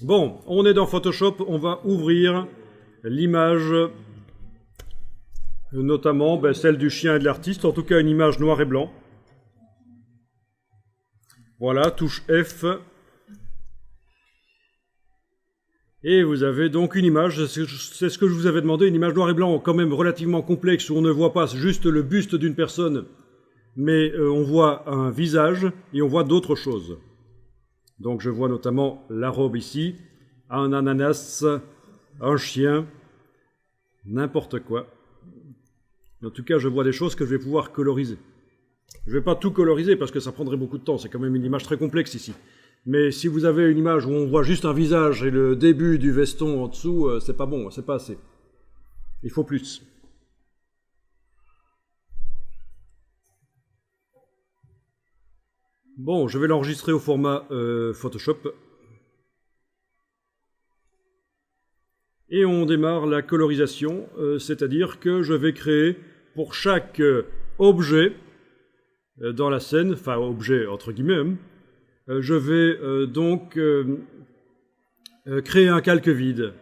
Bon, on est dans Photoshop, on va ouvrir l'image, notamment celle du chien et de l'artiste, en tout cas une image noir et blanc. Voilà, touche F. Et vous avez donc une image, c'est ce que je vous avais demandé, une image noir et blanc quand même relativement complexe, où on ne voit pas juste le buste d'une personne, mais on voit un visage et on voit d'autres choses. Donc je vois notamment la robe ici, un ananas, un chien, n'importe quoi. En tout cas, je vois des choses que je vais pouvoir coloriser. Je ne vais pas tout coloriser parce que ça prendrait beaucoup de temps, c'est quand même une image très complexe ici. Mais si vous avez une image où on voit juste un visage et le début du veston en dessous, c'est pas bon, c'est pas assez. Il faut plus. Bon, je vais l'enregistrer au format Photoshop. Et on démarre la colorisation, c'est-à-dire que je vais créer pour chaque objet dans la scène, enfin objet entre guillemets, je vais donc créer un calque vide.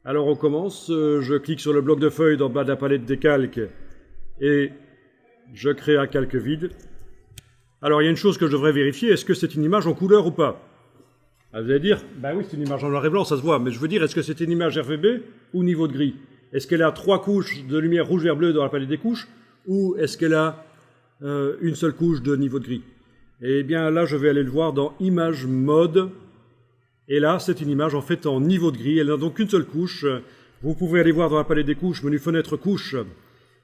Alors on commence, je clique sur le bloc de feuilles dans le bas de la palette des calques et je crée un calque vide. Alors il y a une chose que je devrais vérifier, est-ce que c'est une image en couleur ou pas? Vous allez dire, bah oui c'est une image en noir et blanc, ça se voit, mais je veux dire, est-ce que c'est une image RGB ou niveau de gris? Est-ce qu'elle a 3 couches de lumière rouge, vert, bleu dans la palette des couches, ou est-ce qu'elle a une seule couche de niveau de gris? Eh bien là, je vais aller le voir dans Image Mode. Et là, c'est une image en fait en niveau de gris. Elle n'a donc qu'une seule couche. Vous pouvez aller voir dans la palette des couches, menu fenêtre couche.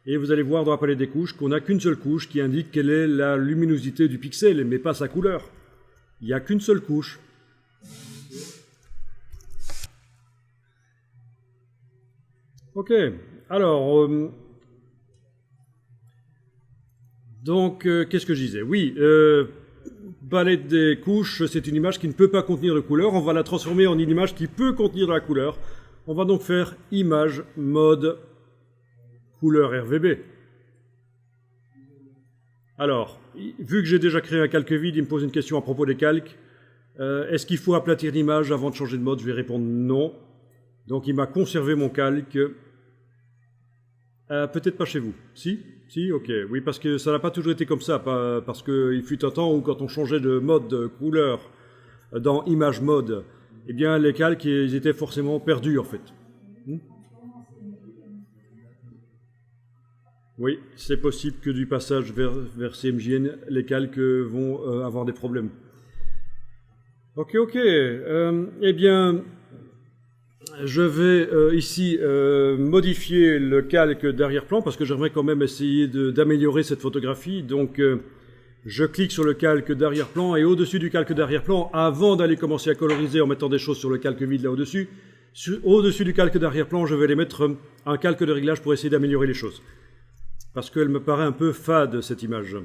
Et vous allez voir dans la palette des couches qu'on n'a qu'une seule couche qui indique quelle est la luminosité du pixel, mais pas sa couleur. Il n'y a qu'une seule couche. Ok, alors... Donc, qu'est-ce que je disais? Oui, palette des couches, c'est une image qui ne peut pas contenir de couleur. On va la transformer en une image qui peut contenir de la couleur. On va donc faire image, mode, couleur RGB. Alors, vu que j'ai déjà créé un calque vide, il me pose une question à propos des calques. Est-ce qu'il faut aplatir l'image avant de changer de mode? Je vais répondre non. Donc, il m'a conservé mon calque. Peut-être pas chez vous. Si? Si, ok. Oui, parce que ça n'a pas toujours été comme ça. Parce qu'il fut un temps où quand on changeait de mode, de couleur, dans Image Mode, eh bien, les calques, ils étaient forcément perdus, en fait. Oui, c'est possible que du passage vers CMJN, les calques vont avoir des problèmes. Ok, ok. Eh bien... Je vais ici modifier le calque d'arrière-plan parce que j'aimerais quand même essayer d'améliorer cette photographie. Donc je clique sur le calque d'arrière-plan et au-dessus du calque d'arrière-plan, avant d'aller commencer à coloriser en mettant des choses sur le calque vide là au-dessus, au-dessus du calque d'arrière-plan, je vais aller mettre un calque de réglage pour essayer d'améliorer les choses. Parce qu'elle me paraît un peu fade cette image.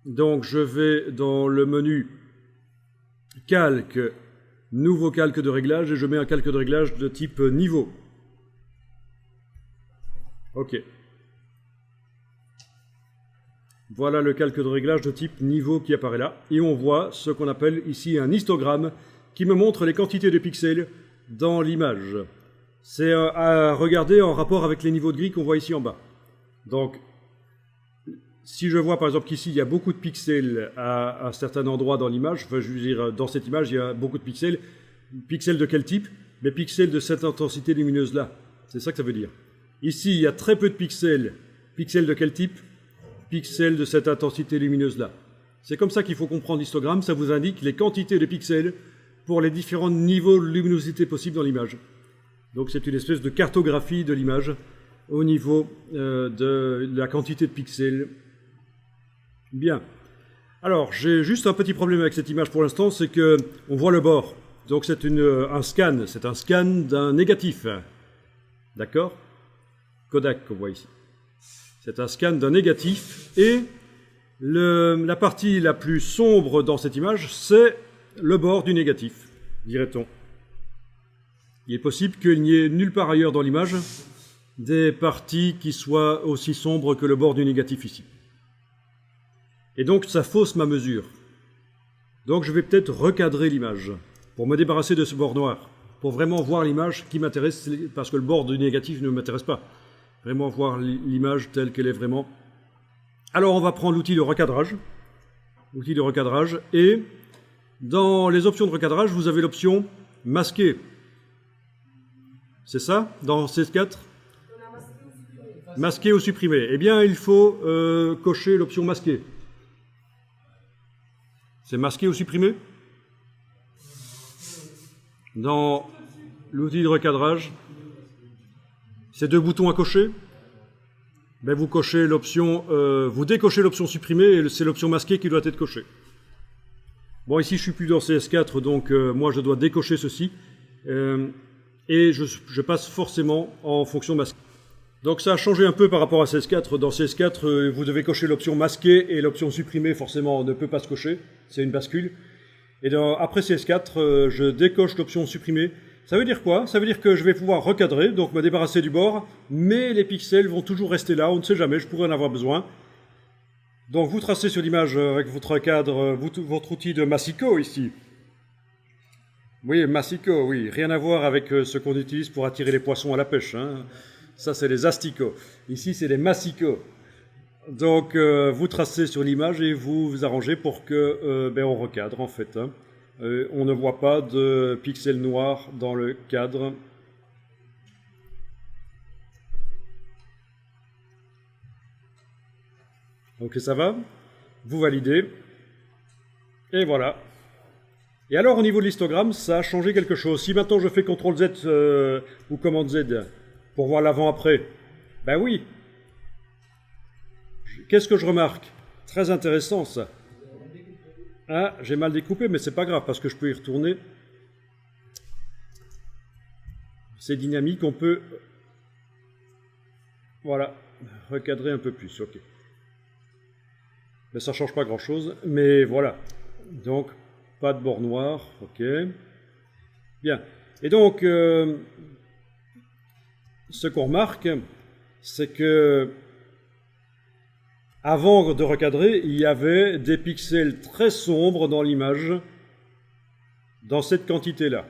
Donc je vais dans le menu calque, nouveau calque de réglage, et je mets un calque de réglage de type niveau. Ok. Voilà le calque de réglage de type niveau qui apparaît là. Et on voit ce qu'on appelle ici un histogramme qui me montre les quantités de pixels dans l'image. C'est à regarder en rapport avec les niveaux de gris qu'on voit ici en bas. Donc, si je vois par exemple qu'ici il y a beaucoup de pixels à un certain endroit dans l'image, enfin je veux dire dans cette image il y a beaucoup de pixels. Pixels de quel type? Les pixels de cette intensité lumineuse là. C'est ça que ça veut dire. Ici il y a très peu de pixels. Pixels de quel type? Pixels de cette intensité lumineuse là. C'est comme ça qu'il faut comprendre l'histogramme, ça vous indique les quantités de pixels pour les différents niveaux de luminosité possibles dans l'image. Donc c'est une espèce de cartographie de l'image au niveau de la quantité de pixels. Bien. Alors, j'ai juste un petit problème avec cette image pour l'instant, c'est que on voit le bord. Donc c'est un scan, c'est un scan d'un négatif. D'accord? Kodak qu'on voit ici. C'est un scan d'un négatif et la partie la plus sombre dans cette image, c'est le bord du négatif, dirait-on. Il est possible qu'il n'y ait nulle part ailleurs dans l'image des parties qui soient aussi sombres que le bord du négatif ici. Et donc ça fausse ma mesure. Donc je vais peut-être recadrer l'image pour me débarrasser de ce bord noir, pour vraiment voir l'image qui m'intéresse, parce que le bord du négatif ne m'intéresse pas. Vraiment voir l'image telle qu'elle est vraiment. Alors on va prendre l'outil de recadrage. L'outil de recadrage, et dans les options de recadrage, vous avez l'option masquer. C'est ça, dans CS4? Masquer ou supprimer. Eh bien, il faut cocher l'option masquer. C'est masquer ou supprimer? Dans l'outil de recadrage, ces deux boutons à cocher, ben vous cochez l'option, vous décochez l'option supprimer et c'est l'option masquer qui doit être cochée. Bon, ici je suis plus dans CS4, donc moi je dois décocher ceci et je passe forcément en fonction masquée. Donc ça a changé un peu par rapport à CS4. Dans CS4, vous devez cocher l'option masquer et l'option supprimer forcément ne peut pas se cocher, c'est une bascule. Et après CS4, je décoche l'option supprimer. Ça veut dire quoi? Ça veut dire que je vais pouvoir recadrer, donc me débarrasser du bord, mais les pixels vont toujours rester là, on ne sait jamais, je pourrais en avoir besoin. Donc vous tracez sur l'image avec votre cadre, votre outil de massico ici. Oui, massico, oui, rien à voir avec ce qu'on utilise pour attirer les poissons à la pêche. Hein. Ça, c'est les asticots. Ici, c'est les massicots. Donc vous tracez sur l'image et vous arrangez pour que on recadre en fait. Hein. On ne voit pas de pixels noirs dans le cadre. Donc ça va, vous validez, et voilà. Et alors au niveau de l'histogramme, ça a changé quelque chose. Si maintenant je fais CTRL Z ou commande Z pour voir l'avant-après, ben oui. Qu'est-ce que je remarque? Très intéressant ça. Ah, j'ai mal découpé, mais c'est pas grave, parce que je peux y retourner. C'est dynamique, on peut... Voilà, recadrer un peu plus, ok. Mais ça ne change pas grand-chose, mais voilà. Donc, pas de bord noir, ok. Bien. Et donc, ce qu'on remarque, c'est que avant de recadrer, il y avait des pixels très sombres dans l'image, dans cette quantité-là.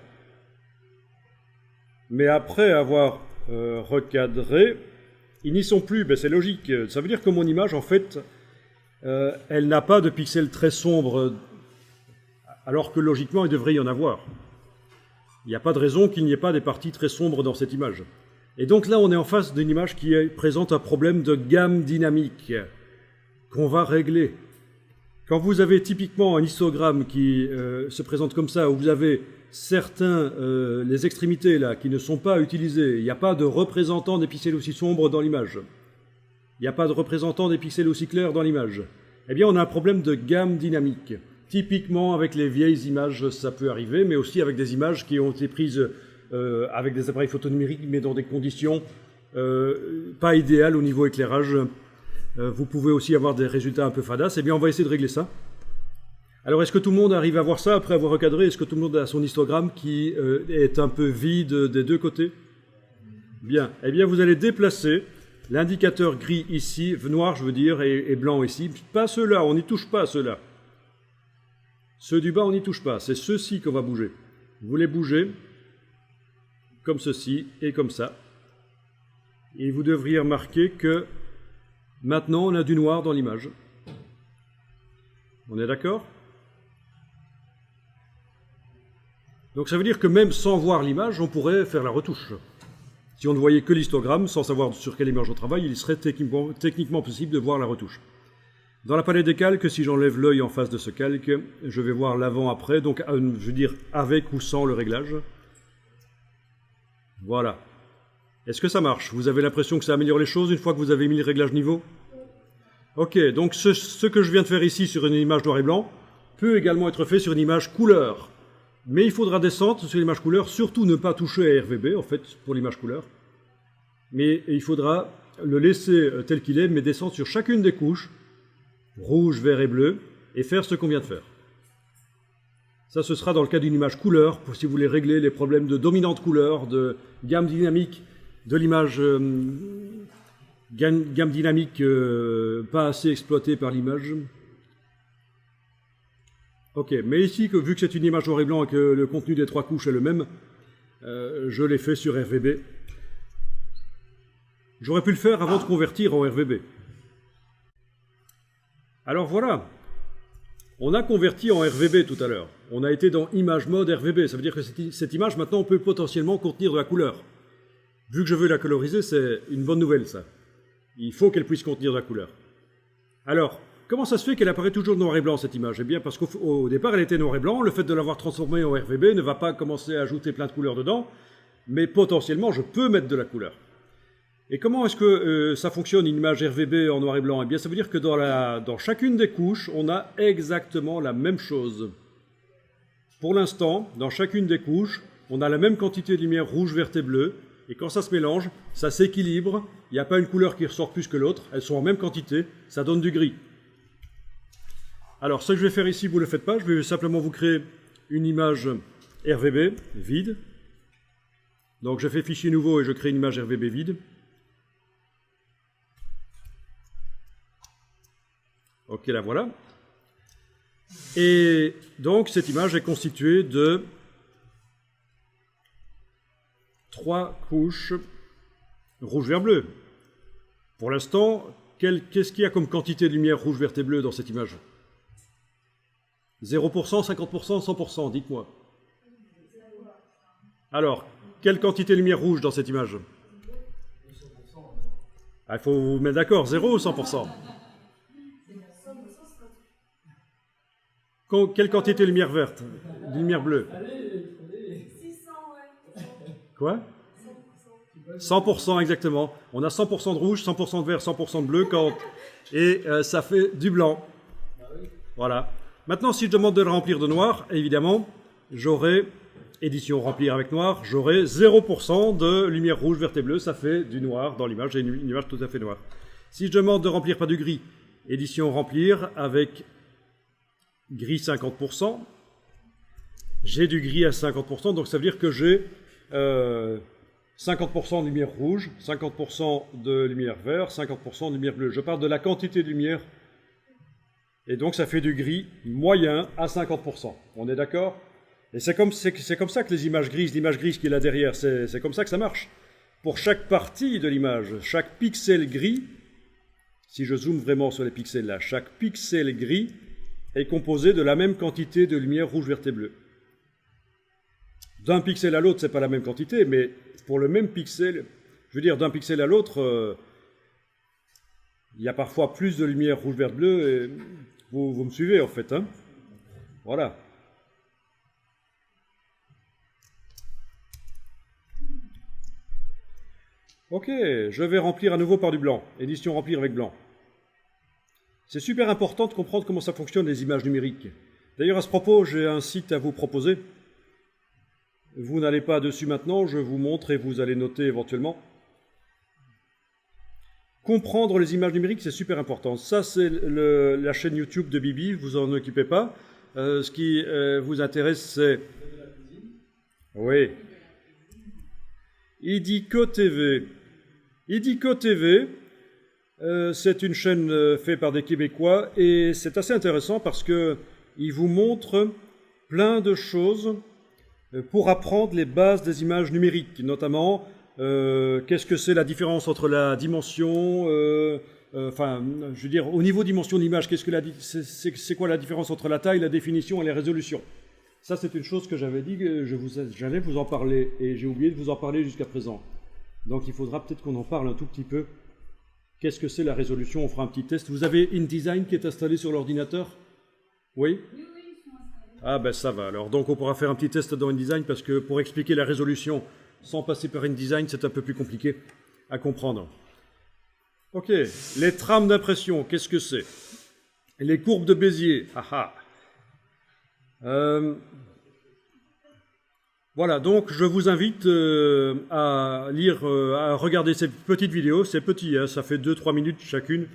Mais après avoir recadré, ils n'y sont plus. Ben, c'est logique. Ça veut dire que mon image, en fait, elle n'a pas de pixels très sombres, alors que logiquement, il devrait y en avoir. Il n'y a pas de raison qu'il n'y ait pas des parties très sombres dans cette image. Et donc là, on est en face d'une image qui présente un problème de gamme dynamique qu'on va régler. Quand vous avez typiquement un histogramme qui se présente comme ça, où vous avez certains, les extrémités là, qui ne sont pas utilisées, il n'y a pas de représentant des pixels aussi sombres dans l'image, il n'y a pas de représentant des pixels aussi clairs dans l'image, eh bien on a un problème de gamme dynamique. Typiquement avec les vieilles images, ça peut arriver, mais aussi avec des images qui ont été prises avec des appareils photonumériques, mais dans des conditions pas idéales au niveau éclairage. Vous pouvez aussi avoir des résultats un peu fadas. Eh bien, on va essayer de régler ça. Alors, est-ce que tout le monde arrive à voir ça après avoir recadré? Est-ce que tout le monde a son histogramme qui est un peu vide des deux côtés? Bien. Eh bien, vous allez déplacer l'indicateur gris ici, noir je veux dire, et blanc ici. Pas ceux-là, on n'y touche pas ceux-là. Ceux du bas, on n'y touche pas. C'est ceux-ci qu'on va bouger. Vous les bougez comme ceci et comme ça. Et vous devriez remarquer que maintenant, on a du noir dans l'image. On est d'accord? Donc ça veut dire que même sans voir l'image, on pourrait faire la retouche. Si on ne voyait que l'histogramme, sans savoir sur quelle image on travaille, il serait techniquement possible de voir la retouche. Dans la palette des calques, si j'enlève l'œil en face de ce calque, je vais voir l'avant-après, donc je veux dire avec ou sans le réglage. Voilà. Est-ce que ça marche? Vous avez l'impression que ça améliore les choses une fois que vous avez mis le réglage niveau? Ok, donc ce que je viens de faire ici sur une image noir et blanc peut également être fait sur une image couleur. Mais il faudra descendre sur l'image couleur, surtout ne pas toucher à RVB, en fait, pour l'image couleur. Mais il faudra le laisser tel qu'il est, mais descendre sur chacune des couches, rouge, vert et bleu, et faire ce qu'on vient de faire. Ça, ce sera dans le cas d'une image couleur, pour si vous voulez régler les problèmes de dominante couleur, de gamme dynamique de l'image, gamme dynamique pas assez exploitée par l'image. Ok, mais ici, vu que c'est une image noir et blanc et que le contenu des 3 couches est le même, je l'ai fait sur RVB. J'aurais pu le faire avant de convertir en RVB. Alors voilà, on a converti en RVB tout à l'heure. On a été dans Image Mode RVB, ça veut dire que cette image maintenant peut potentiellement contenir de la couleur. Vu que je veux la coloriser, c'est une bonne nouvelle ça. Il faut qu'elle puisse contenir de la couleur. Alors, comment ça se fait qu'elle apparaît toujours noir et blanc cette image? Eh bien parce qu'au départ elle était noir et blanc, le fait de l'avoir transformée en RVB ne va pas commencer à ajouter plein de couleurs dedans, mais potentiellement je peux mettre de la couleur. Et comment est-ce que ça fonctionne une image RVB en noir et blanc? Eh bien ça veut dire que dans chacune des couches, on a exactement la même chose. Pour l'instant, dans chacune des couches, on a la même quantité de lumière rouge, verte et bleue, et quand ça se mélange, ça s'équilibre, il n'y a pas une couleur qui ressort plus que l'autre, elles sont en même quantité, ça donne du gris. Alors ce que je vais faire ici, vous ne le faites pas, je vais simplement vous créer une image RVB vide. Donc je fais fichier nouveau et je crée une image RVB vide. Ok, la voilà. Et donc cette image est constituée de 3 couches rouge, vert, bleu. Pour l'instant, qu'est-ce qu'il y a comme quantité de lumière rouge, verte et bleue dans cette image? 0%, 50%, 100%, dites-moi. Alors, quelle quantité de lumière rouge dans cette image? Ah, il faut vous mettre d'accord, 0 ou 100%? Quelle quantité de lumière verte? De lumière bleue? Quoi? 100% exactement. On a 100% de rouge, 100% de vert, 100% de bleu, et ça fait du blanc. Voilà. Maintenant, si je demande de le remplir de noir, évidemment, j'aurai, édition remplir avec noir, j'aurai 0% de lumière rouge, verte et bleue, ça fait du noir dans l'image, j'ai une image tout à fait noire. Si je demande de remplir par du gris, édition remplir avec gris 50%, j'ai du gris à 50%, donc ça veut dire que j'ai 50% de lumière rouge, 50% de lumière vert, 50% de lumière bleue. Je parle de la quantité de lumière, et donc ça fait du gris moyen à 50%. On est d'accord? Et c'est comme ça que les images grises, l'image grise qui est là derrière, c'est comme ça que ça marche. Pour chaque partie de l'image, chaque pixel gris, si je zoome vraiment sur les pixels là, chaque pixel gris est composé de la même quantité de lumière rouge, verte et bleue. D'un pixel à l'autre, c'est pas la même quantité, mais pour le même pixel, je veux dire d'un pixel à l'autre, il y a parfois plus de lumière rouge, vert, bleu, et vous me suivez en fait, hein? Voilà. Ok, je vais remplir à nouveau par du blanc. Édition remplir avec blanc. C'est super important de comprendre comment ça fonctionne les images numériques. D'ailleurs, à ce propos, j'ai un site à vous proposer. Vous n'allez pas dessus maintenant, je vous montre et vous allez noter éventuellement. Comprendre les images numériques, c'est super important. Ça, c'est la chaîne YouTube de Bibi, vous en occupez pas. Ce qui vous intéresse, c'est... Oui. Idico TV. Idico TV, c'est une chaîne faite par des Québécois et c'est assez intéressant parce qu'il vous montre plein de choses pour apprendre les bases des images numériques, notamment qu'est-ce que c'est la différence entre la dimension, enfin, je veux dire, au niveau dimension d'image, c'est quoi la différence entre la taille, la définition et les résolutions? Ça, c'est une chose que j'avais dit que j'allais vous en parler et j'ai oublié de vous en parler jusqu'à présent. Donc, il faudra peut-être qu'on en parle un tout petit peu. Qu'est-ce que c'est la résolution? On fera un petit test. Vous avez InDesign qui est installé sur l'ordinateur? Oui? Oui, ils sont installés. Ah ben ça va alors. Donc on pourra faire un petit test dans InDesign parce que pour expliquer la résolution sans passer par InDesign, c'est un peu plus compliqué à comprendre. Ok, les trames d'impression, qu'est-ce que c'est? Les courbes de Bézier, voilà, donc je vous invite à lire, à regarder ces petites vidéos. C'est petit, hein, ça fait 2-3 minutes chacune.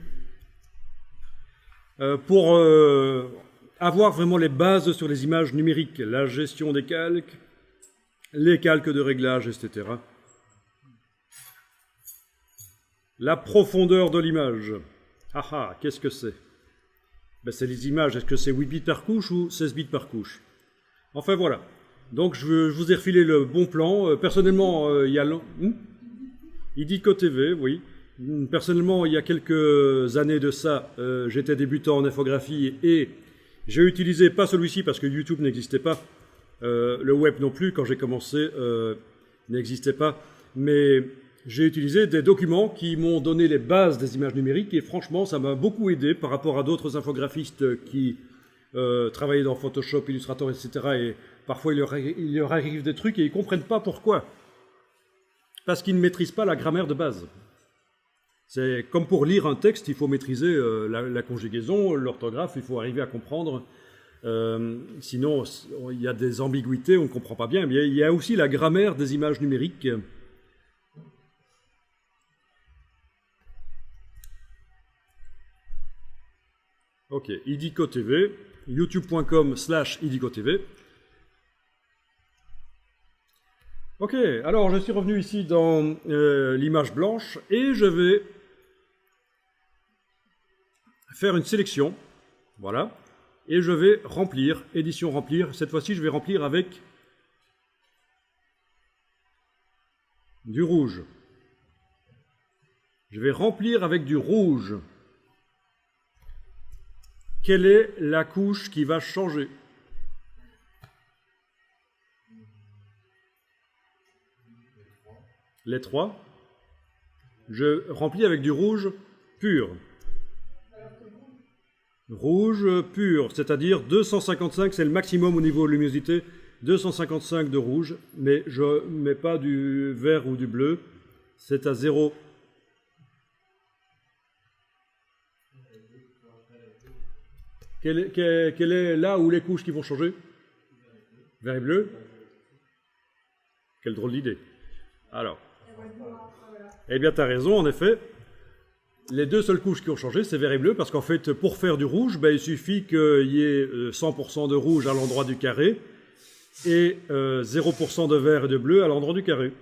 Pour avoir vraiment les bases sur les images numériques, la gestion des calques, les calques de réglage, etc. La profondeur de l'image. Qu'est-ce que c'est? Ben, c'est les images. Est-ce que c'est 8 bits par couche ou 16 bits par couche? Enfin voilà. Donc je vous ai refilé le bon plan. Personnellement, il y a... Idico TV, oui. Personnellement, il y a quelques années de ça, j'étais débutant en infographie et j'ai utilisé, pas celui-ci parce que YouTube n'existait pas, le web non plus, quand j'ai commencé, n'existait pas, mais j'ai utilisé des documents qui m'ont donné les bases des images numériques et franchement, ça m'a beaucoup aidé par rapport à d'autres infographistes qui travaillaient dans Photoshop, Illustrator, etc. Et parfois, il leur arrive des trucs et ils ne comprennent pas pourquoi. Parce qu'ils ne maîtrisent pas la grammaire de base. C'est comme pour lire un texte, il faut maîtriser la conjugaison, l'orthographe, il faut arriver à comprendre. Sinon, il y a des ambiguïtés, on ne comprend pas bien. Mais il y a aussi la grammaire des images numériques. Ok, Idico TV, youtube.com/Idico TV. Ok, alors je suis revenu ici dans l'image blanche et je vais faire une sélection, voilà, et je vais remplir, édition remplir. Cette fois-ci, je vais remplir avec du rouge. Je vais remplir avec du rouge. Quelle est la couche qui va changer? Les 3. Je remplis avec du rouge pur. Rouge pur, c'est-à-dire 255, c'est le maximum au niveau de luminosité, 255 de rouge, mais je ne mets pas du vert ou du bleu, c'est à 0. Quelle est là où les couches qui vont changer? Vert et bleu? Quelle drôle d'idée. Alors, eh bien, tu as raison, en effet. Les deux seules couches qui ont changé, c'est vert et bleu, parce qu'en fait, pour faire du rouge, ben, il suffit qu'il y ait 100% de rouge à l'endroit du carré et 0% de vert et de bleu à l'endroit du carré.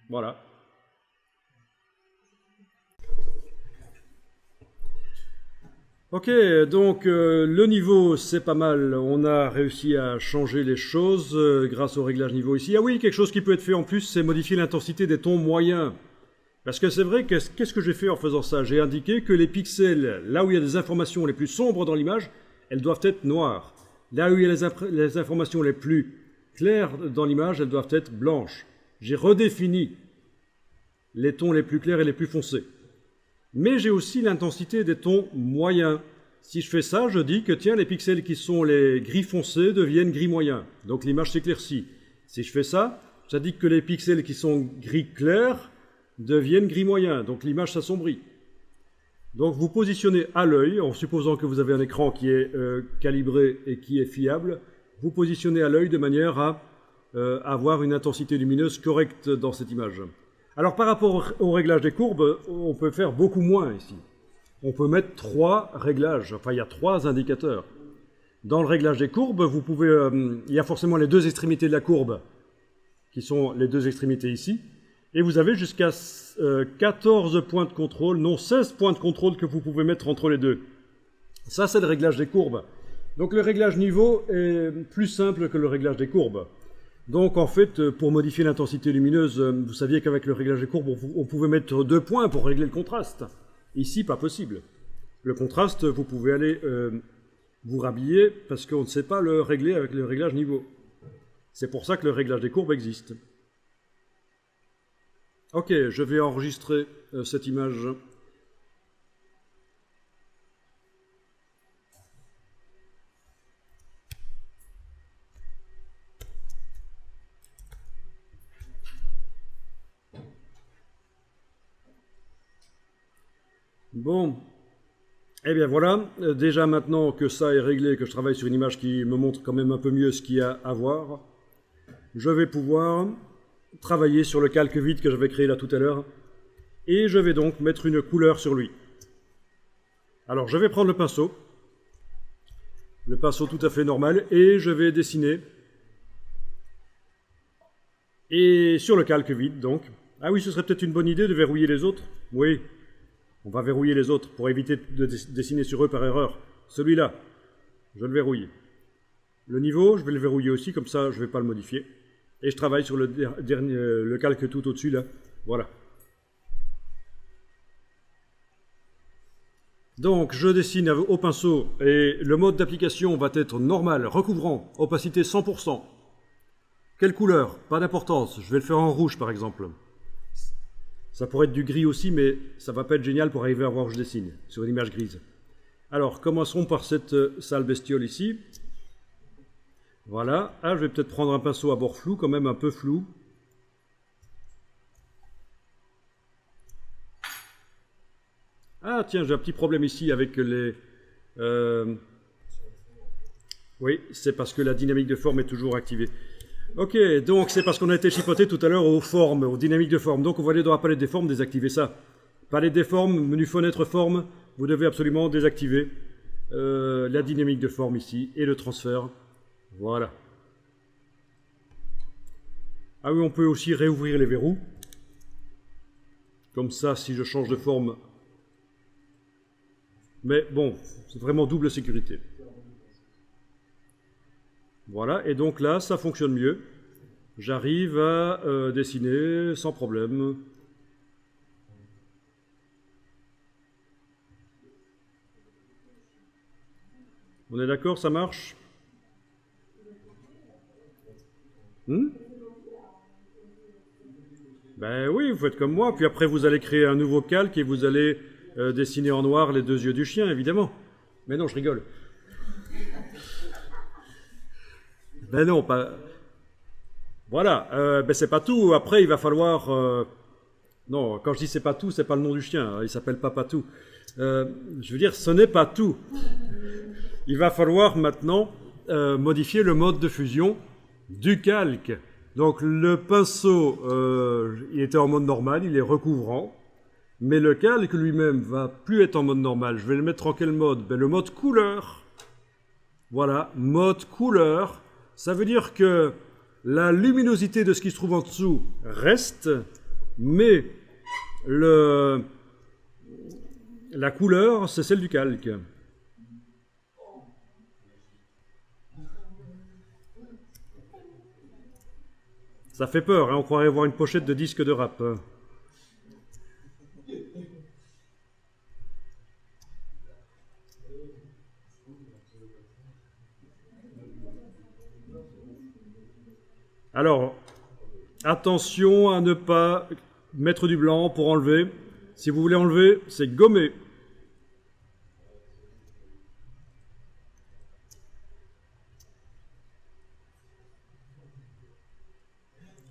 Voilà. Ok, donc le niveau, c'est pas mal. On a réussi à changer les choses grâce au réglage niveau ici. Ah oui, quelque chose qui peut être fait en plus, c'est modifier l'intensité des tons moyens. Parce que c'est vrai, qu'est-ce que j'ai fait en faisant ça? J'ai indiqué que les pixels, là où il y a des informations les plus sombres dans l'image, elles doivent être noires. Là où il y a les informations les plus claires dans l'image, elles doivent être blanches. J'ai redéfini les tons les plus clairs et les plus foncés. Mais j'ai aussi l'intensité des tons moyens. Si je fais ça, je dis que tiens, les pixels qui sont les gris foncés deviennent gris moyens. Donc l'image s'éclaircit. Si je fais ça, j'indique que les pixels qui sont gris clairs deviennent gris moyens. Donc l'image s'assombrit. Donc vous positionnez à l'œil, en supposant que vous avez un écran qui est calibré et qui est fiable, vous positionnez à l'œil de manière à avoir une intensité lumineuse correcte dans cette image. Alors par rapport au réglage des courbes, on peut faire beaucoup moins ici. On peut mettre 3 réglages, enfin il y a 3 indicateurs. Dans le réglage des courbes, vous pouvez, il y a forcément les deux extrémités de la courbe, qui sont les deux extrémités ici, et vous avez jusqu'à 14 points de contrôle, non 16 points de contrôle que vous pouvez mettre entre les deux. Ça c'est le réglage des courbes. Donc le réglage niveau est plus simple que le réglage des courbes. Donc en fait, pour modifier l'intensité lumineuse, vous saviez qu'avec le réglage des courbes, on pouvait mettre 2 points pour régler le contraste. Ici, pas possible. Le contraste, vous pouvez aller vous rhabiller parce qu'on ne sait pas le régler avec le réglage niveau. C'est pour ça que le réglage des courbes existe. Ok, je vais enregistrer cette image. Bon, eh bien voilà, déjà maintenant que ça est réglé, que je travaille sur une image qui me montre quand même un peu mieux ce qu'il y a à voir, je vais pouvoir travailler sur le calque vide que j'avais créé là tout à l'heure, et je vais donc mettre une couleur sur lui. Alors je vais prendre le pinceau tout à fait normal, et je vais dessiner, et sur le calque vide donc. Ah oui, ce serait peut-être une bonne idée de verrouiller les autres. Oui. On va verrouiller les autres pour éviter de dessiner sur eux par erreur. celui-là, je le verrouille. Le niveau, je vais le verrouiller aussi, comme ça je ne vais pas le modifier. Et je travaille sur le calque tout au-dessus, là. Voilà. Donc, je dessine au pinceau, et le mode d'application va être normal, recouvrant, opacité 100%. Quelle couleur? Pas d'importance, je vais le faire en rouge, par exemple. Ça pourrait être du gris aussi, mais ça va pas être génial pour arriver à voir où je dessine, sur une image grise. Alors, commençons par cette sale bestiole ici. Voilà. Ah, je vais peut-être prendre un pinceau à bord flou, quand même un peu flou. Ah, tiens, j'ai un petit problème ici avec les... Oui, c'est parce que la dynamique de forme est toujours activée. Ok, donc c'est parce qu'on a été chipoté tout à l'heure aux formes, aux dynamiques de forme. Donc on va aller dans la palette des formes, désactiver ça. Palette des formes, menu fenêtre forme, vous devez absolument désactiver la dynamique de forme ici et le transfert. Voilà. Ah oui, on peut aussi réouvrir les verrous. Comme ça, si je change de forme. Mais bon, c'est vraiment double sécurité. Voilà, et donc là, ça fonctionne mieux. J'arrive à dessiner sans problème. On est d'accord, ça marche? Ben oui, vous faites comme moi, puis après vous allez créer un nouveau calque et vous allez dessiner en noir les deux yeux du chien, évidemment. Mais non, je rigole. Ben non, pas... Voilà, ben c'est pas tout. Après, il va falloir... Non, quand je dis c'est pas tout, c'est pas le nom du chien. Hein, il s'appelle pas Patou. Je veux dire, ce n'est pas tout. Il va falloir maintenant modifier le mode de fusion du calque. Donc le pinceau, il était en mode normal, il est recouvrant. Mais le calque lui-même va plus être en mode normal. Je vais le mettre en quel mode? Ben, le mode couleur. Voilà, mode couleur. Ça veut dire que la luminosité de ce qui se trouve en dessous reste, mais la couleur, c'est celle du calque. Ça fait peur, hein, on croirait voir une pochette de disque de rap. Alors, attention à ne pas mettre du blanc pour enlever. Si vous voulez enlever, c'est gommer.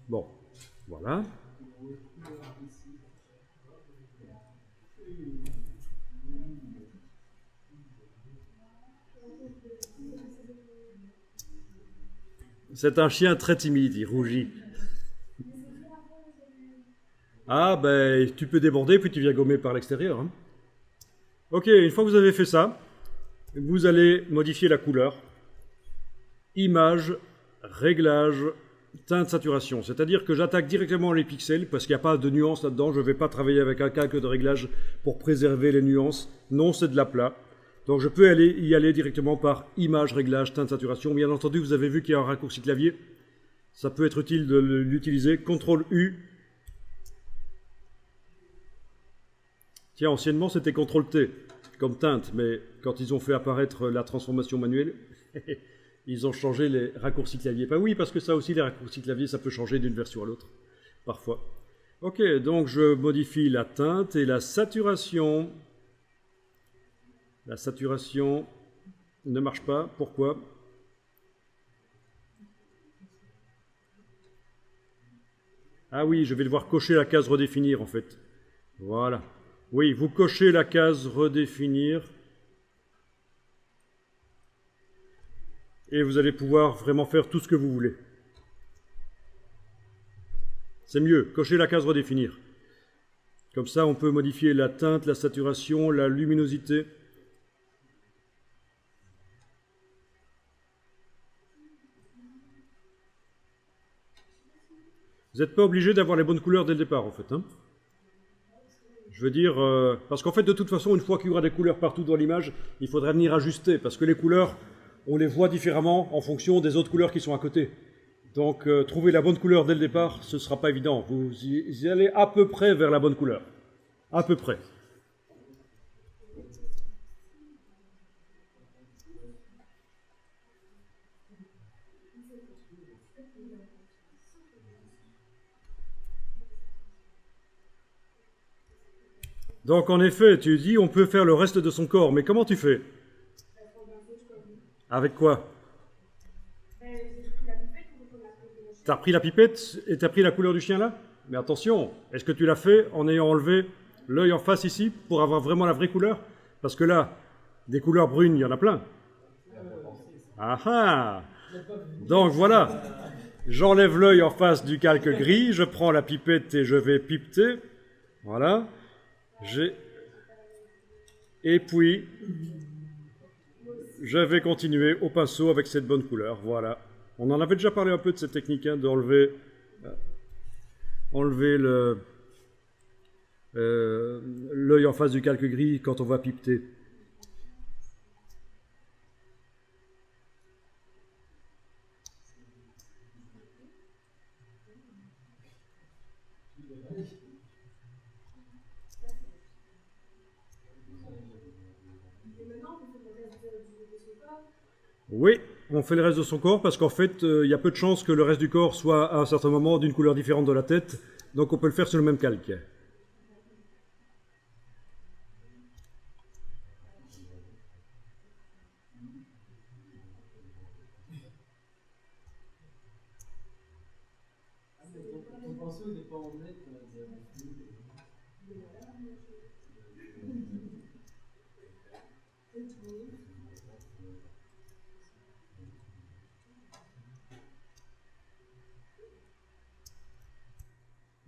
Bon, voilà. C'est un chien très timide, il rougit. Ah, ben, tu peux déborder, puis tu viens gommer par l'extérieur. Hein. Ok, une fois que vous avez fait ça, vous allez modifier la couleur. Image, réglage, teinte, saturation. C'est-à-dire que j'attaque directement les pixels, parce qu'il n'y a pas de nuances là-dedans. Je ne vais pas travailler avec un calque de réglage pour préserver les nuances. Non, c'est de l'aplat. Donc je peux y aller directement par image, réglage, teinte, saturation. Bien entendu, vous avez vu qu'il y a un raccourci clavier. Ça peut être utile de l'utiliser. CTRL U. Tiens, anciennement, c'était CTRL T, comme teinte. Mais quand ils ont fait apparaître la transformation manuelle, ils ont changé les raccourcis clavier. Ben oui, parce que ça aussi, les raccourcis clavier, ça peut changer d'une version à l'autre, parfois. Ok, donc je modifie la teinte et la saturation. La saturation ne marche pas. Pourquoi? Ah oui, je vais devoir cocher la case redéfinir en fait. Voilà. Oui, vous cochez la case redéfinir. Et vous allez pouvoir vraiment faire tout ce que vous voulez. C'est mieux, cochez la case redéfinir. Comme ça, on peut modifier la teinte, la saturation, la luminosité. Vous n'êtes pas obligé d'avoir les bonnes couleurs dès le départ, en fait. Hein. Je veux dire, parce qu'en fait, de toute façon, une fois qu'il y aura des couleurs partout dans l'image, il faudra venir ajuster, parce que les couleurs, on les voit différemment en fonction des autres couleurs qui sont à côté. Donc, trouver la bonne couleur dès le départ, ce ne sera pas évident. Vous y allez à peu près vers la bonne couleur. À peu près. Donc, en effet, tu dis, on peut faire le reste de son corps, mais comment tu fais? Avec quoi? T'as repris la pipette et t'as pris la couleur du chien là? Mais attention, est-ce que tu l'as fait en ayant enlevé l'œil en face ici pour avoir vraiment la vraie couleur? Parce que là, des couleurs brunes, il y en a plein. Ah ah! Donc voilà, j'enlève l'œil en face du calque gris, je prends la pipette et je vais pipeter. Voilà. Et puis, je vais continuer au pinceau avec cette bonne couleur. Voilà. On en avait déjà parlé un peu de cette technique, hein, d'enlever l'œil en face du calque gris quand on va pipeter. Oui, on fait le reste de son corps parce qu'en fait, il y a peu de chances que le reste du corps soit à un certain moment d'une couleur différente de la tête, donc on peut le faire sur le même calque.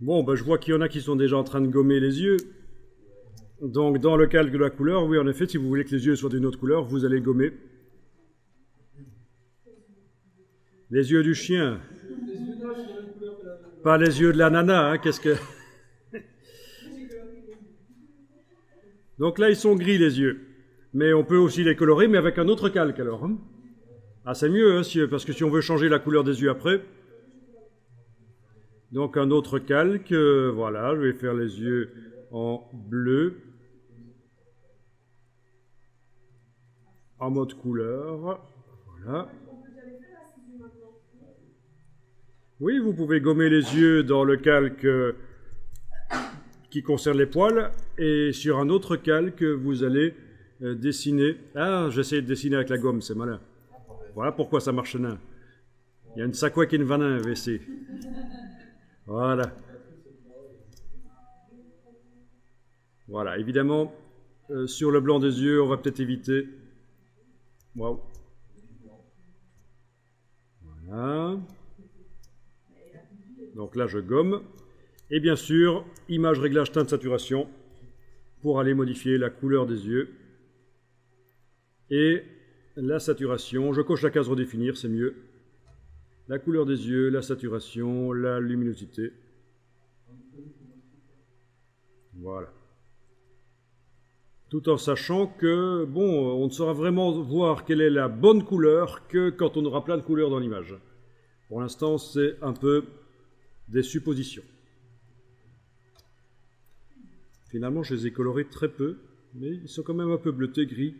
Bon, ben, je vois qu'il y en a qui sont déjà en train de gommer les yeux. Donc, dans le calque de la couleur, oui, en effet, si vous voulez que les yeux soient d'une autre couleur, vous allez gommer. Les yeux du chien. Pas les yeux de la nana, hein, qu'est-ce que... Donc là, ils sont gris, les yeux. Mais on peut aussi les colorer, mais avec un autre calque, alors. Hein. Ah, c'est mieux, hein, parce que si on veut changer la couleur des yeux après... Donc un autre calque, voilà, je vais faire les yeux en bleu, en mode couleur, voilà. Oui, vous pouvez gommer les yeux dans le calque qui concerne les poils, et sur un autre calque, vous allez dessiner... Ah, j'essaie de dessiner avec la gomme, c'est malin. Voilà pourquoi ça marche nain. Il y a une sakwa qui est une vanin, WC. Voilà. Voilà, évidemment, sur le blanc des yeux, on va peut-être éviter. Waouh. Voilà. Donc là, je gomme. Et bien sûr, image réglage teinte saturation pour aller modifier la couleur des yeux. Et la saturation, je coche la case redéfinir, c'est mieux. La couleur des yeux, la saturation, la luminosité. Voilà. Tout en sachant que, bon, on ne saura vraiment voir quelle est la bonne couleur que quand on aura plein de couleurs dans l'image. Pour l'instant, c'est un peu des suppositions. Finalement, je les ai colorés très peu, mais ils sont quand même un peu bleutés, gris.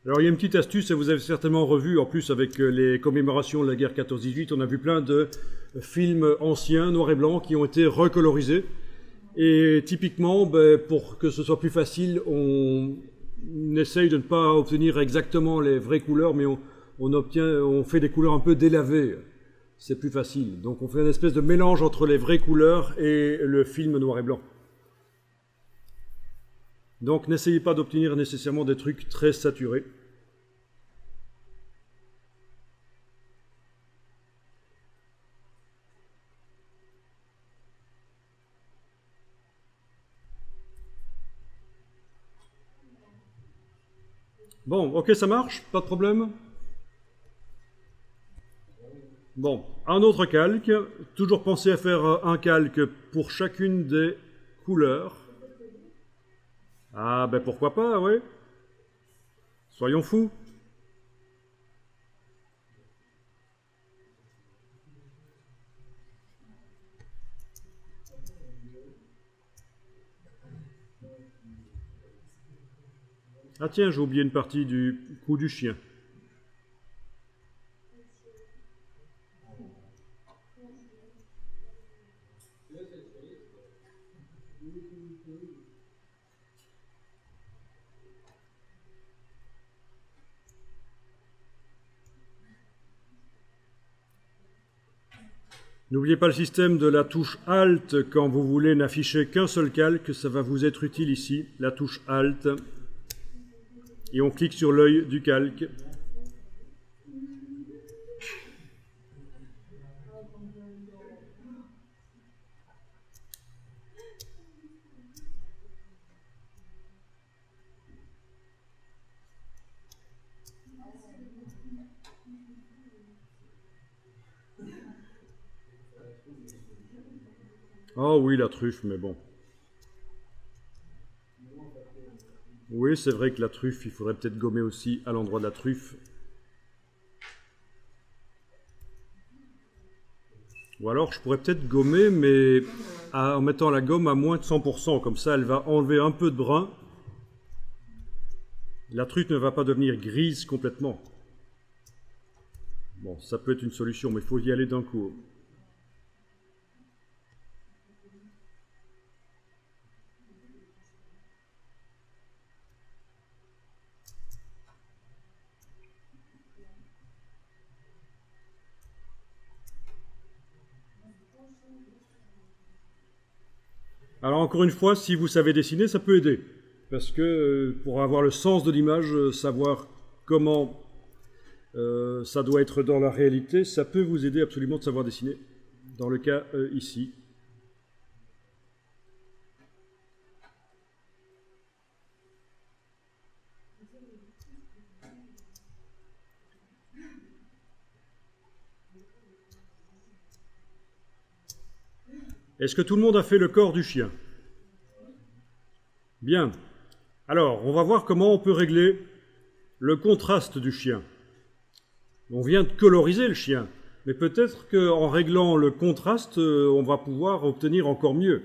Alors il y a une petite astuce, et vous avez certainement revu, en plus avec les commémorations de la guerre 14-18, on a vu plein de films anciens, noirs et blancs, qui ont été recolorisés. Et typiquement, pour que ce soit plus facile, on essaye de ne pas obtenir exactement les vraies couleurs, mais on fait des couleurs un peu délavées. C'est plus facile. Donc on fait une espèce de mélange entre les vraies couleurs et le film noir et blanc. Donc n'essayez pas d'obtenir nécessairement des trucs très saturés. Bon, ok, ça marche, pas de problème. Bon, un autre calque. Toujours penser à faire un calque pour chacune des couleurs. Ah, ben pourquoi pas, oui. Soyons fous. Ah tiens, j'ai oublié une partie du cou du chien. N'oubliez pas le système de la touche Alt quand vous voulez n'afficher qu'un seul calque, ça va vous être utile ici, la touche Alt. Et on clique sur l'œil du calque. Oh oui, la truffe, mais bon. Oui, c'est vrai que la truffe, il faudrait peut-être gommer aussi à l'endroit de la truffe. Ou alors, je pourrais peut-être gommer, mais en mettant la gomme à moins de 100%. Comme ça, elle va enlever un peu de brun. La truffe ne va pas devenir grise complètement. Bon, ça peut être une solution, mais il faut y aller d'un coup. Alors encore une fois, si vous savez dessiner, ça peut aider. Parce que pour avoir le sens de l'image, savoir comment ça doit être dans la réalité, ça peut vous aider absolument de savoir dessiner. Dans le cas ici. Est-ce que tout le monde a fait le corps du chien? Bien. Alors, on va voir comment on peut régler le contraste du chien. On vient de coloriser le chien, mais peut-être qu'en réglant le contraste, on va pouvoir obtenir encore mieux.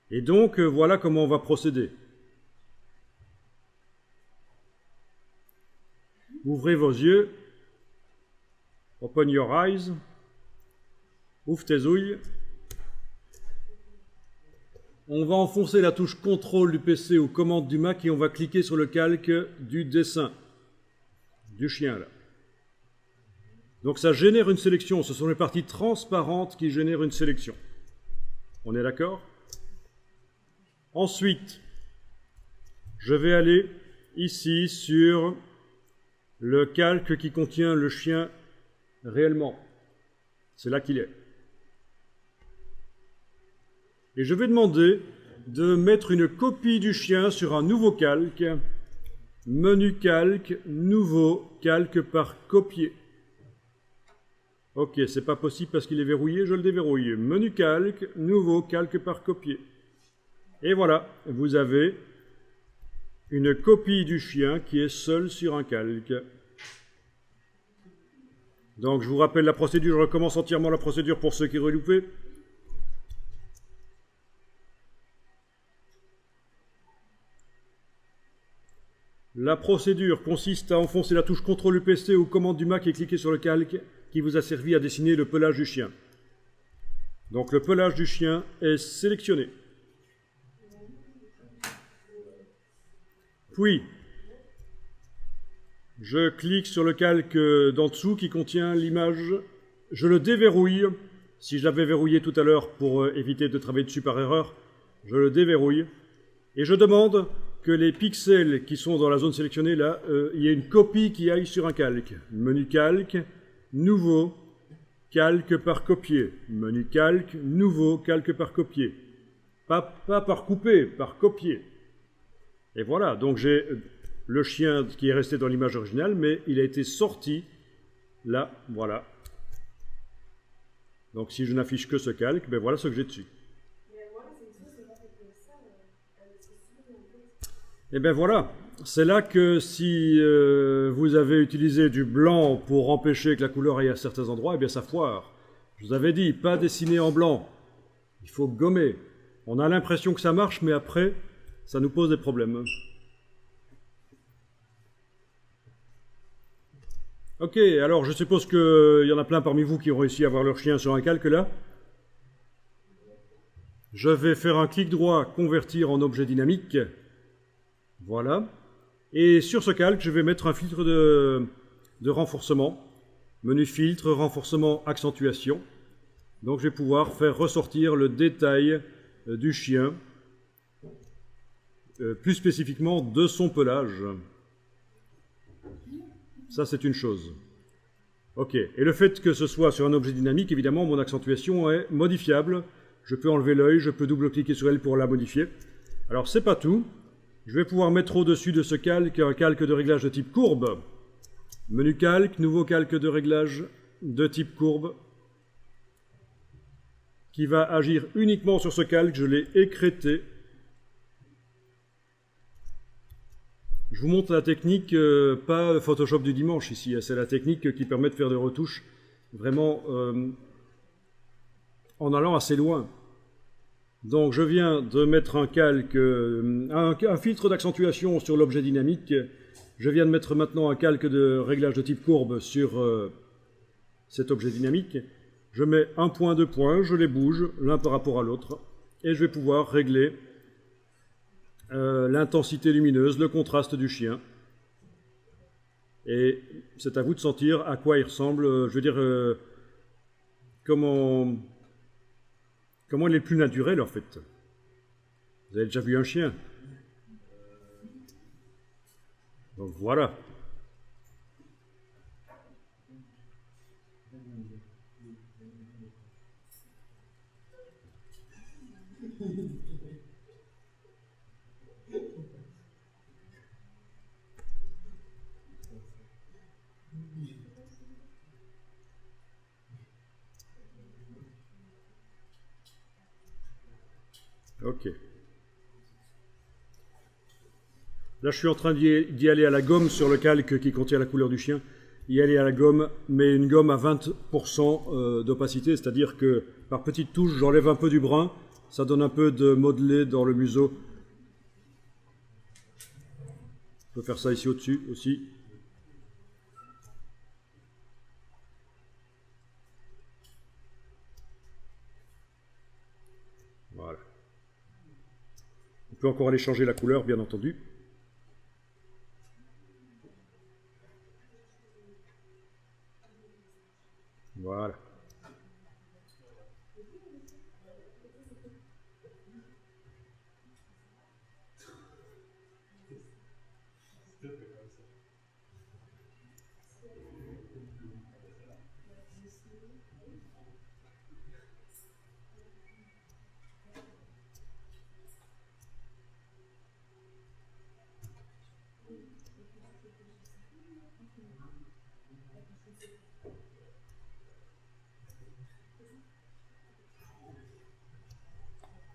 Et donc, voilà comment on va procéder. Ouvrez vos yeux. Open your eyes. Ouvre tes ouilles. On va enfoncer la touche CTRL du PC ou commande du Mac et on va cliquer sur le calque du dessin du chien là. Donc ça génère une sélection, ce sont les parties transparentes qui génèrent une sélection. On est d'accord? Ensuite, je vais aller ici sur le calque qui contient le chien réellement. C'est là qu'il est. Et je vais demander de mettre une copie du chien sur un nouveau calque. Menu calque, nouveau, calque par copier. Ok, c'est pas possible parce qu'il est verrouillé, je le déverrouille. Menu calque, nouveau, calque par copier. Et voilà, vous avez une copie du chien qui est seule sur un calque. Donc je vous rappelle la procédure, je recommence entièrement la procédure pour ceux qui auraient loupé. La procédure consiste à enfoncer la touche CTRL UPC ou commande du Mac et cliquer sur le calque qui vous a servi à dessiner le pelage du chien. Donc le pelage du chien est sélectionné. Puis, je clique sur le calque d'en dessous qui contient l'image. Je le déverrouille. Si je l'avais verrouillé tout à l'heure pour éviter de travailler dessus par erreur, je le déverrouille. Et je demande que les pixels qui sont dans la zone sélectionnée, là, il y ait une copie qui aille sur un calque. Menu calque, nouveau, calque par copier. Menu calque, nouveau, calque par copier. Pas par couper, par copier. Et voilà, donc j'ai le chien qui est resté dans l'image originale, mais il a été sorti, là, voilà. Donc si je n'affiche que ce calque, ben voilà ce que j'ai dessus. Et bien voilà, c'est là que si vous avez utilisé du blanc pour empêcher que la couleur aille à certains endroits, eh bien ça foire. Je vous avais dit, pas dessiner en blanc, il faut gommer. On a l'impression que ça marche, mais après, ça nous pose des problèmes. Ok, alors je suppose qu'il y en a plein parmi vous qui ont réussi à avoir leur chien sur un calque là. Je vais faire un clic droit, convertir en objet dynamique. Voilà. Et sur ce calque, je vais mettre un filtre de renforcement. Menu filtre, renforcement, accentuation. Donc je vais pouvoir faire ressortir le détail du chien, plus spécifiquement de son pelage. Ça, c'est une chose. Ok. Et le fait que ce soit sur un objet dynamique, évidemment, mon accentuation est modifiable. Je peux enlever l'œil, je peux double-cliquer sur elle pour la modifier. Alors, c'est pas tout. Je vais pouvoir mettre au-dessus de ce calque un calque de réglage de type courbe. Menu calque, nouveau calque de réglage de type courbe, qui va agir uniquement sur ce calque. Je l'ai écrété. Je vous montre la technique, pas Photoshop du dimanche ici, c'est la technique qui permet de faire des retouches vraiment en allant assez loin. Donc je viens de mettre un calque, un filtre d'accentuation sur l'objet dynamique. Je viens de mettre maintenant un calque de réglage de type courbe sur cet objet dynamique. Je mets un point, deux points, je les bouge l'un par rapport à l'autre et je vais pouvoir régler l'intensité lumineuse, le contraste du chien. Et c'est à vous de sentir à quoi il ressemble, je veux dire, comment il est le plus naturel en fait. Vous avez déjà vu un chien? Donc voilà. Ok. Là, je suis en train d'y aller à la gomme sur le calque qui contient la couleur du chien. Y aller à la gomme, mais une gomme à 20% d'opacité, c'est-à-dire que par petites touches, j'enlève un peu du brun. Ça donne un peu de modelé dans le museau. Je peux faire ça ici au-dessus aussi. Voilà. On peut encore aller changer la couleur, bien entendu. Voilà.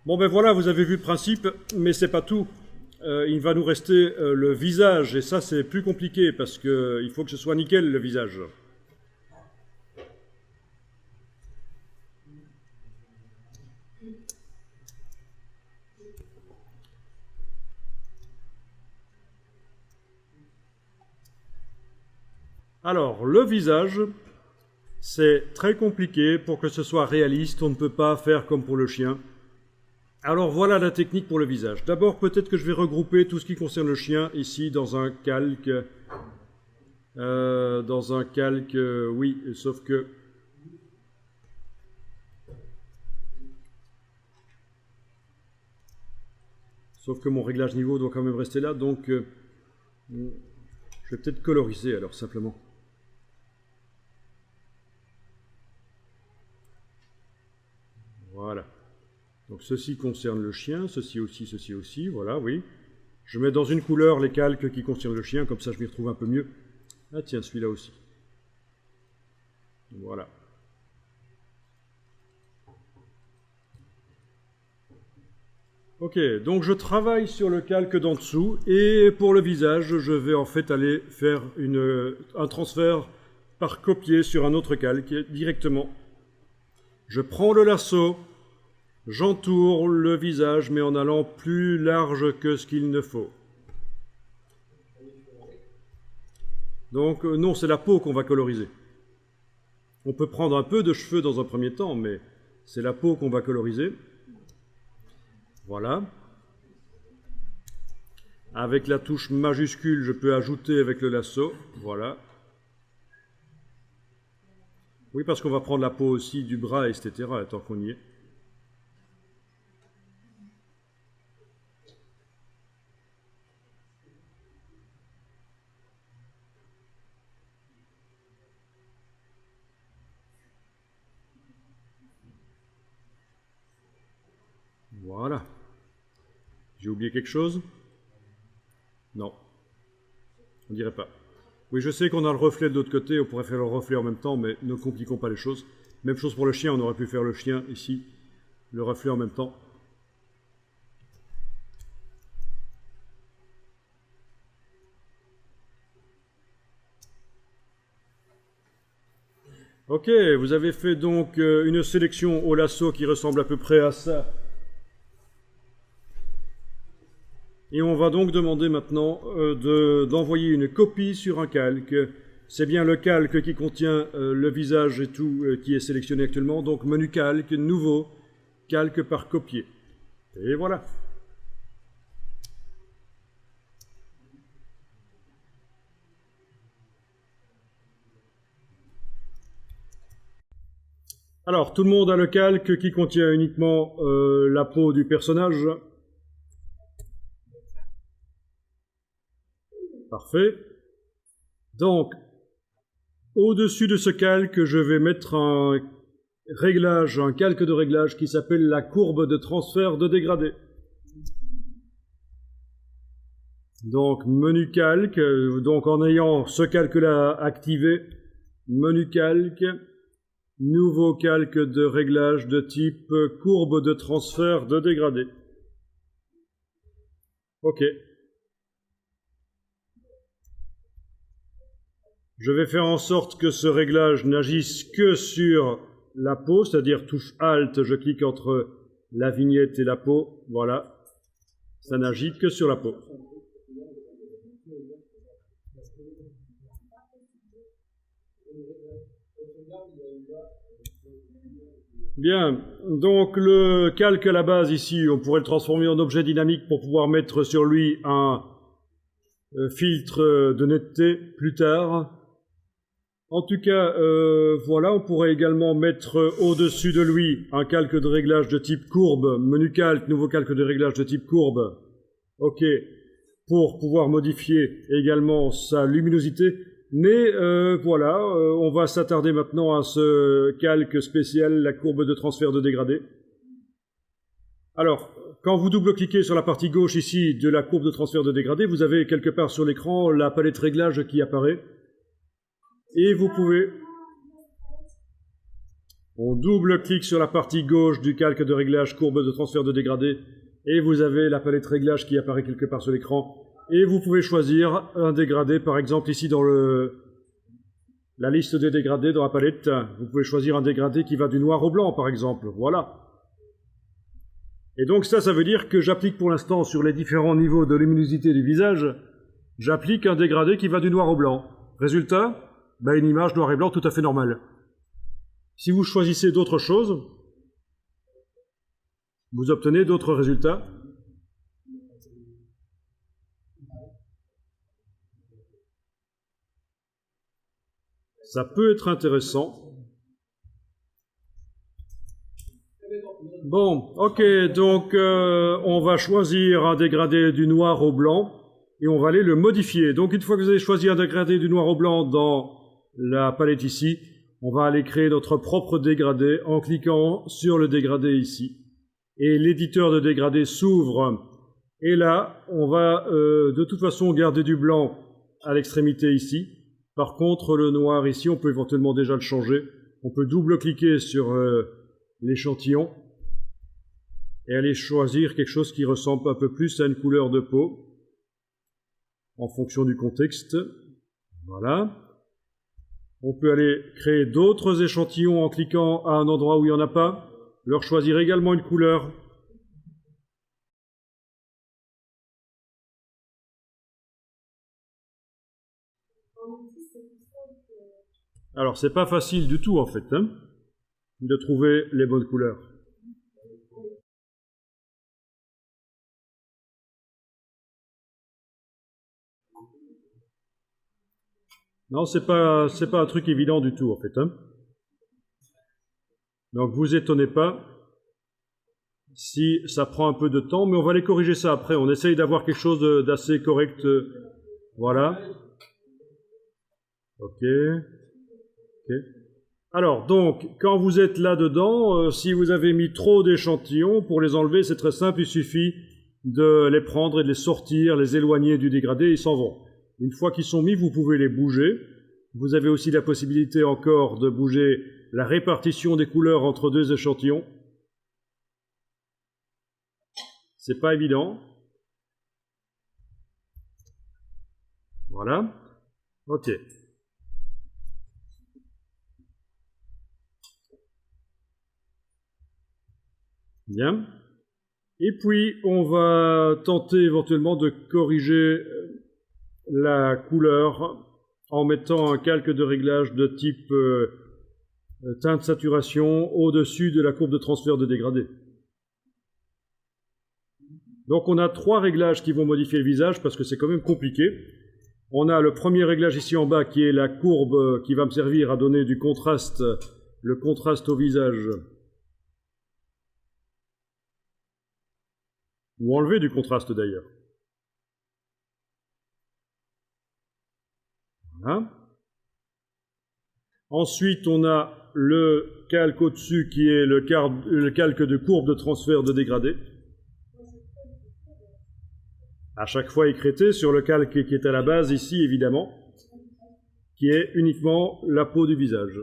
Bon ben voilà, vous avez vu le principe, mais c'est pas tout. Il va nous rester le visage, et ça c'est plus compliqué, parce qu'il faut que ce soit nickel le visage. Alors, le visage, c'est très compliqué pour que ce soit réaliste, on ne peut pas faire comme pour le chien. Alors voilà la technique pour le visage. D'abord, peut-être que je vais regrouper tout ce qui concerne le chien ici dans un calque. Oui, sauf que... mon réglage niveau doit quand même rester là, donc je vais peut-être coloriser alors simplement. Voilà. Donc ceci concerne le chien, ceci aussi, voilà, oui. Je mets dans une couleur les calques qui concernent le chien, comme ça je m'y retrouve un peu mieux. Ah tiens, celui-là aussi. Voilà. Ok, donc je travaille sur le calque d'en dessous, et pour le visage, je vais en fait aller faire un transfert par copier sur un autre calque directement. Je prends le lasso, j'entoure le visage, mais en allant plus large que ce qu'il ne faut. Donc non, c'est la peau qu'on va coloriser. On peut prendre un peu de cheveux dans un premier temps, mais c'est la peau qu'on va coloriser. Voilà. Avec la touche majuscule, je peux ajouter avec le lasso. Voilà. Oui, parce qu'on va prendre la peau aussi du bras, etc., tant qu'on y est. Voilà. J'ai oublié quelque chose? Non. On dirait pas. Oui, je sais qu'on a le reflet de l'autre côté, on pourrait faire le reflet en même temps, mais ne compliquons pas les choses. Même chose pour le chien, on aurait pu faire le chien ici, le reflet en même temps. Ok, vous avez fait donc une sélection au lasso qui ressemble à peu près à ça. Et on va donc demander maintenant d'envoyer une copie sur un calque. C'est bien le calque qui contient le visage et tout qui est sélectionné actuellement. Donc menu calque, nouveau, calque par copier. Et voilà. Alors, tout le monde a le calque qui contient uniquement la peau du personnage. Parfait. Donc, au-dessus de ce calque, je vais mettre un réglage, un calque de réglage qui s'appelle la courbe de transfert de dégradé. Donc, menu calque, donc en ayant ce calque-là activé, menu calque, nouveau calque de réglage de type courbe de transfert de dégradé. Ok. Je vais faire en sorte que ce réglage n'agisse que sur la peau, c'est-à-dire touche Alt, je clique entre la vignette et la peau, voilà. Ça n'agit que sur la peau. Bien, donc le calque à la base ici, on pourrait le transformer en objet dynamique pour pouvoir mettre sur lui un filtre de netteté plus tard. En tout cas, voilà, on pourrait également mettre au-dessus de lui un calque de réglage de type courbe, menu calque, nouveau calque de réglage de type courbe. Ok, pour pouvoir modifier également sa luminosité. Mais voilà, on va s'attarder maintenant à ce calque spécial, la courbe de transfert de dégradé. Alors, quand vous double-cliquez sur la partie gauche ici de la courbe de transfert de dégradé, vous avez quelque part sur l'écran la palette réglage qui apparaît. Et vous pouvez... On double-clique sur la partie gauche du calque de réglage courbe de transfert de dégradé et vous avez la palette réglage qui apparaît quelque part sur l'écran. Et vous pouvez choisir un dégradé, par exemple ici dans la liste des dégradés dans la palette. Vous pouvez choisir un dégradé qui va du noir au blanc, par exemple. Voilà. Et donc ça veut dire que j'applique pour l'instant sur les différents niveaux de luminosité du visage, j'applique un dégradé qui va du noir au blanc. Résultat, une image noir et blanc tout à fait normale. Si vous choisissez d'autres choses, vous obtenez d'autres résultats. Ça peut être intéressant. Bon, ok, donc on va choisir un dégradé du noir au blanc et on va aller le modifier. Donc une fois que vous avez choisi un dégradé du noir au blanc dans la palette ici, on va aller créer notre propre dégradé en cliquant sur le dégradé ici. Et l'éditeur de dégradé s'ouvre. Et là, on va de toute façon garder du blanc à l'extrémité ici. Par contre, le noir ici, on peut éventuellement déjà le changer. On peut double-cliquer sur l'échantillon. et aller choisir quelque chose qui ressemble un peu plus à une couleur de peau en fonction du contexte. Voilà. On peut aller créer d'autres échantillons en cliquant à un endroit où il n'y en a pas, leur choisir également une couleur. Alors, c'est pas facile du tout, en fait, hein, de trouver les bonnes couleurs. Non, c'est pas un truc évident du tout, en fait, hein. Donc, vous étonnez pas si ça prend un peu de temps, mais on va aller corriger ça après. On essaye d'avoir quelque chose d'assez correct. Voilà. Ok. Ok. Alors, donc, quand vous êtes là-dedans, si vous avez mis trop d'échantillons, pour les enlever, c'est très simple, il suffit de les prendre et de les sortir, les éloigner du dégradé, ils s'en vont. Une fois qu'ils sont mis, vous pouvez les bouger. Vous avez aussi la possibilité encore de bouger la répartition des couleurs entre deux échantillons. C'est pas évident. Voilà. Ok. Bien. Et puis, on va tenter éventuellement de corriger la couleur en mettant un calque de réglage de type teinte saturation au-dessus de la courbe de transfert de dégradé. Donc on a trois réglages qui vont modifier le visage parce que c'est quand même compliqué. On a le premier réglage ici en bas qui est la courbe qui va me servir à donner du contraste, le contraste au visage. Ou enlever du contraste d'ailleurs. Voilà. Ensuite, on a le calque au-dessus qui est le calque de courbe de transfert de dégradé. À chaque fois écrété sur le calque qui est à la base ici, évidemment, qui est uniquement la peau du visage.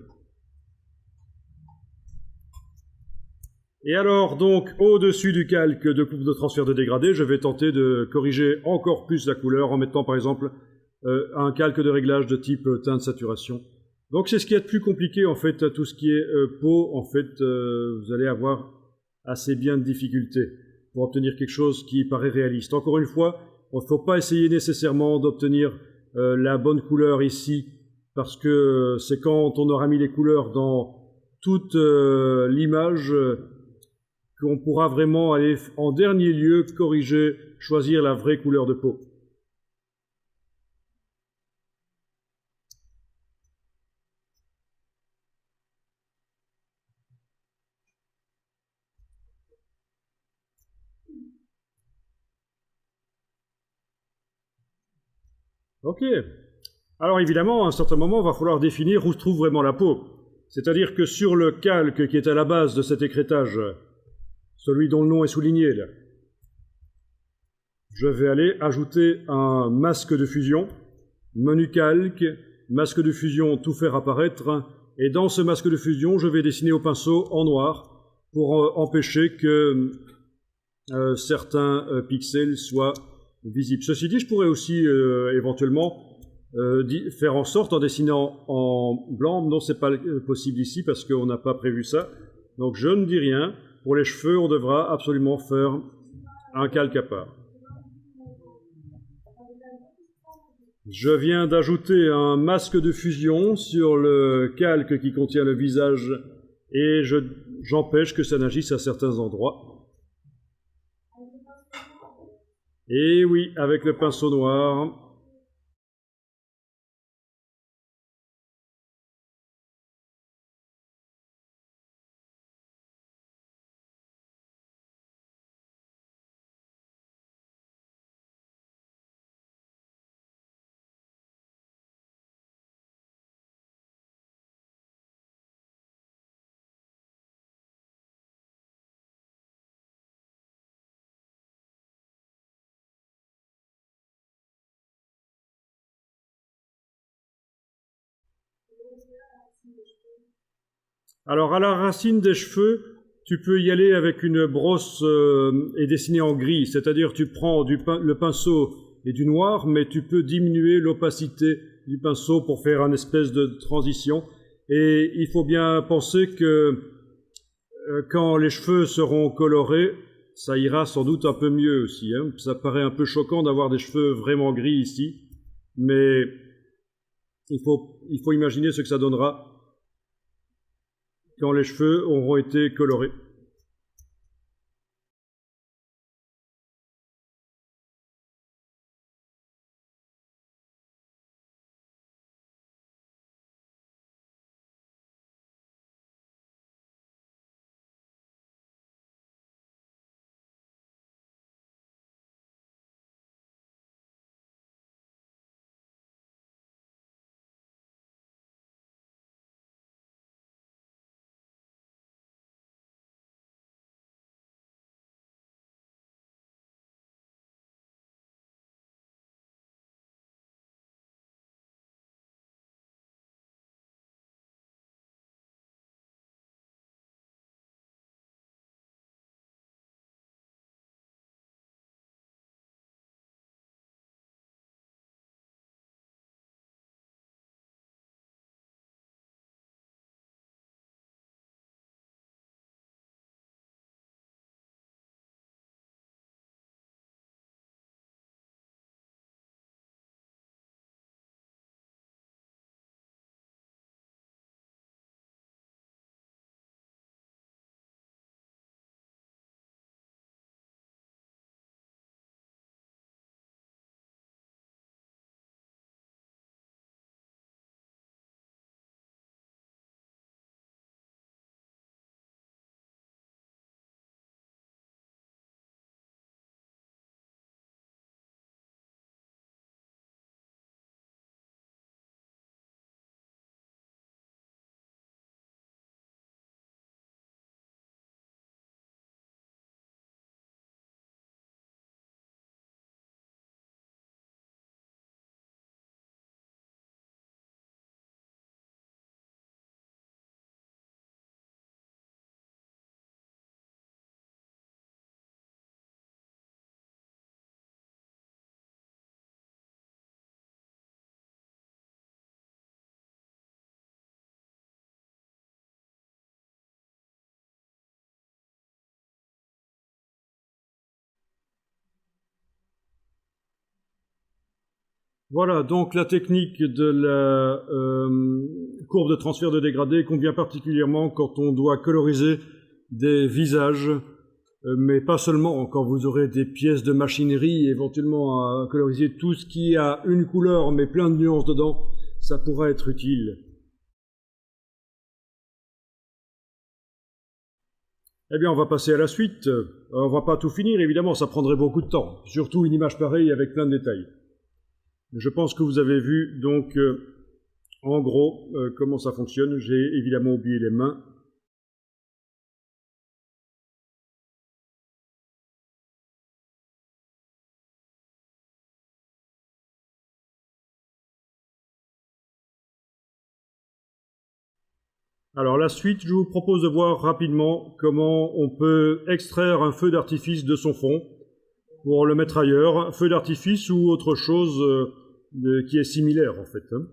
Et alors, donc, au-dessus du calque de courbe de transfert de dégradé, je vais tenter de corriger encore plus la couleur en mettant, par exemple, un calque de réglage de type teinte saturation. Donc, c'est ce qui est le plus compliqué, en fait, tout ce qui est peau, en fait, vous allez avoir assez bien de difficultés pour obtenir quelque chose qui paraît réaliste. Encore une fois, il ne faut pas essayer nécessairement d'obtenir la bonne couleur ici, parce que c'est quand on aura mis les couleurs dans toute l'image qu'on pourra vraiment aller en dernier lieu corriger, choisir la vraie couleur de peau. Ok. Alors évidemment, à un certain moment, il va falloir définir où se trouve vraiment la peau. C'est-à-dire que sur le calque qui est à la base de cet écrêtage, celui dont le nom est souligné là, je vais aller ajouter un masque de fusion, menu calque, masque de fusion, tout faire apparaître, et dans ce masque de fusion, je vais dessiner au pinceau en noir pour empêcher que certains pixels soient visibles. Ceci dit, je pourrais aussi éventuellement faire en sorte, en dessinant en blanc, non, c'est pas possible ici parce qu'on n'a pas prévu ça, donc je ne dis rien. Pour les cheveux, on devra absolument faire un calque à part. Je viens d'ajouter un masque de fusion sur le calque qui contient le visage et j'empêche que ça n'agisse à certains endroits. Et oui, avec le pinceau noir. Alors, à la racine des cheveux, Tu peux y aller avec une brosse et dessiner en gris, c'est-à-dire tu prends le pinceau et du noir, mais tu peux diminuer l'opacité du pinceau pour faire une espèce de transition. Et il faut bien penser que quand les cheveux seront colorés, ça ira sans doute un peu mieux aussi. Hein. Ça paraît un peu choquant d'avoir des cheveux vraiment gris ici, mais il faut imaginer ce que ça donnera quand les cheveux auront été colorés. Voilà, donc la technique de la courbe de transfert de dégradé convient particulièrement quand on doit coloriser des visages, mais pas seulement, quand vous aurez des pièces de machinerie, éventuellement à coloriser tout ce qui a une couleur mais plein de nuances dedans, ça pourra être utile. Eh bien, on va passer à la suite. On va pas tout finir, évidemment, ça prendrait beaucoup de temps, surtout une image pareille avec plein de détails. Je pense que vous avez vu donc en gros comment ça fonctionne. J'ai évidemment oublié les mains. Alors la suite, je vous propose de voir rapidement comment on peut extraire un feu d'artifice de son fond pour le mettre ailleurs, feu d'artifice ou autre chose qui est similaire en fait. Hein.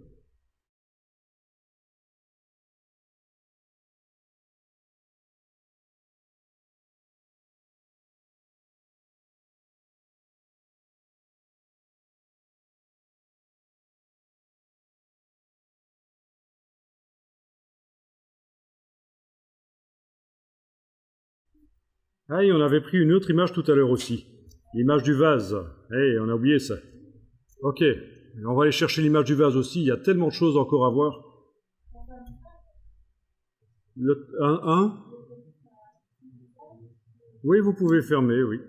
Ah, et on avait pris une autre image tout à l'heure aussi. L'image du vase. Eh, on a oublié ça. Ok, on va aller chercher l'image du vase aussi. Il y a tellement de choses encore à voir. Un. Oui, vous pouvez fermer, oui.